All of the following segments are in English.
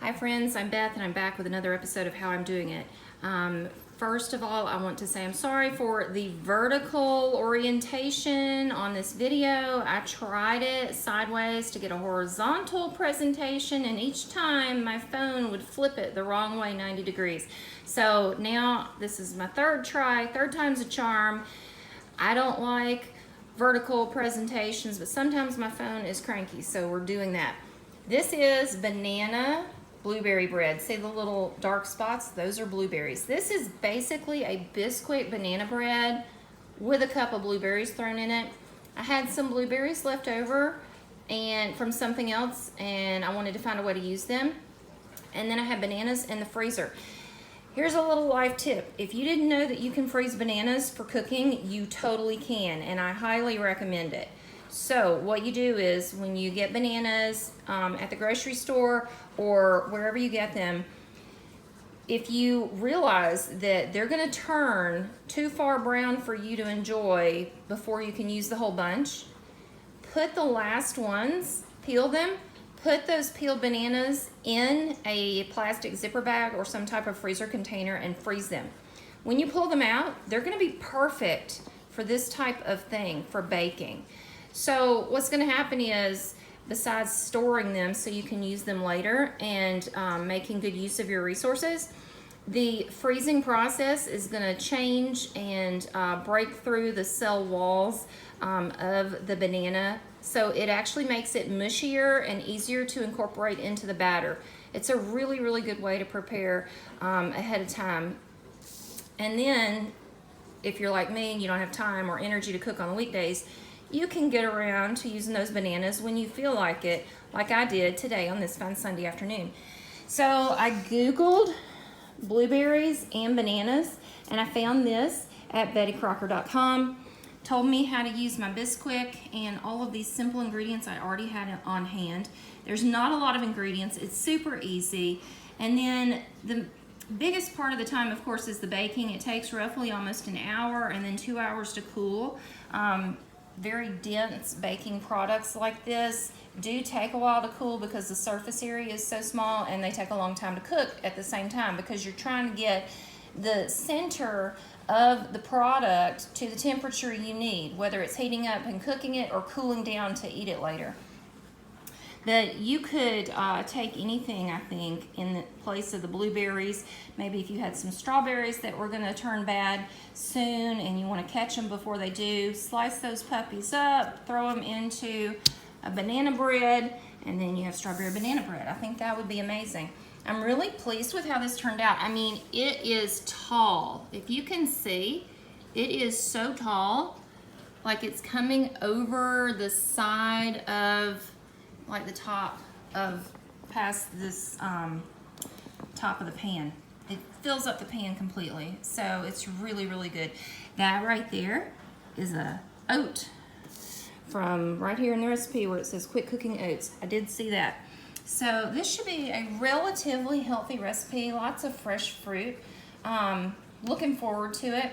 Hi friends, I'm Beth and I'm back with another episode of How I'm Doing It. First of all, I want to say I'm sorry for the vertical orientation on this video. I tried it sideways to get a horizontal presentation, and each time my phone would flip it the wrong way 90 degrees. So now this is my third try, third time's a charm. I don't like vertical presentations, but sometimes my phone is cranky, so we're doing that. This is banana blueberry bread. See the little dark spots? Those are blueberries. This is basically a Bisquick banana bread with a cup of blueberries thrown in it. I had some blueberries left over and from something else, and I wanted to find a way to use them. And then I had bananas in the freezer. Here's a little life tip. If you didn't know that you can freeze bananas for cooking, you totally can, and I highly recommend it. So what you do is when you get bananas at the grocery store or wherever you get them, if you realize that they're going to turn too far brown for you to enjoy before you can use the whole bunch, put the last ones, peel them, put those peeled bananas in a plastic zipper bag or some type of freezer container and freeze them. When you pull them out, they're going to be perfect for this type of thing, for baking. So what's going to happen is, besides storing them so you can use them later and making good use of your resources, the freezing process is going to change and break through the cell walls of the banana. So it actually makes it mushier and easier to incorporate into the batter. It's a really, really good way to prepare ahead of time. And then, if you're like me and you don't have time or energy to cook on the weekdays, you can get around to using those bananas when you feel like it, like I did today on this fine Sunday afternoon. So I Googled blueberries and bananas, and I found this at bettycrocker.com. Told me how to use my Bisquick and all of these simple ingredients I already had on hand. There's not a lot of ingredients. It's super easy. And then the biggest part of the time, of course, is the baking. It takes roughly almost an hour and then 2 hours to cool. Very dense baking products like this do take a while to cool because the surface area is so small, and they take a long time to cook at the same time because you're trying to get the center of the product to the temperature you need, whether it's heating up and cooking it or cooling down to eat it later. But you could take anything, I think, in the place of the blueberries. Maybe if you had some strawberries that were going to turn bad soon and you want to catch them before they do, slice those puppies up, throw them into a banana bread, and then you have strawberry banana bread. I think that would be amazing. I'm really pleased with how this turned out. I mean, it is tall. If you can see, it is so tall, like it's coming over the side of, like the top of, past this top of the pan. It fills up the pan completely, so it's really, really good. That right there is a oat from right here in the recipe where it says quick cooking oats. I did see that. So this should be a relatively healthy recipe, lots of fresh fruit. Looking forward to it.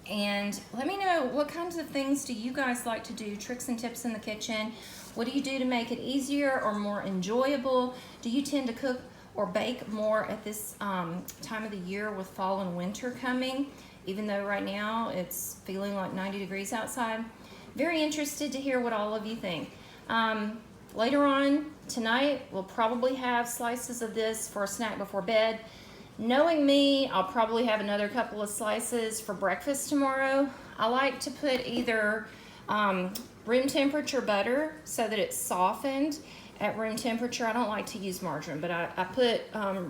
And let me know, what kinds of things do you guys like to do, tricks and tips in the kitchen? What do you do to make it easier or more enjoyable? Do you tend to cook or bake more at this time of the year with fall and winter coming, even though right now it's feeling like 90 degrees outside? Very interested to hear what all of you think. Later on tonight, we'll probably have slices of this for a snack before bed. Knowing me, I'll probably have another couple of slices for breakfast tomorrow. I like to put either room temperature butter so that it's softened at room temperature. I don't like to use margarine, but I put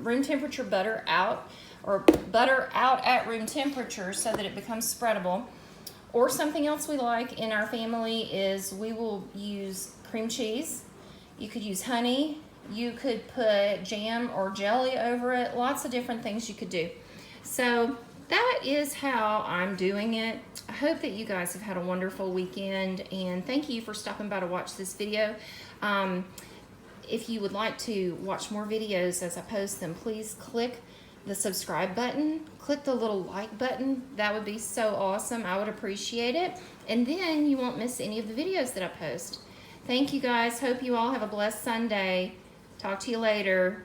room temperature butter out, or butter out at room temperature so that it becomes spreadable. Or something else we like in our family is we will use cream cheese. You could use honey. You could put jam or jelly over it. Lots of different things you could do. So that is how I'm doing it. I hope that you guys have had a wonderful weekend, and thank you for stopping by to watch this video. If you would like to watch more videos as I post them, please click the subscribe button, click the little like button. That would be so awesome. I would appreciate it. And then you won't miss any of the videos that I post. Thank you guys. Hope you all have a blessed Sunday. Talk to you later.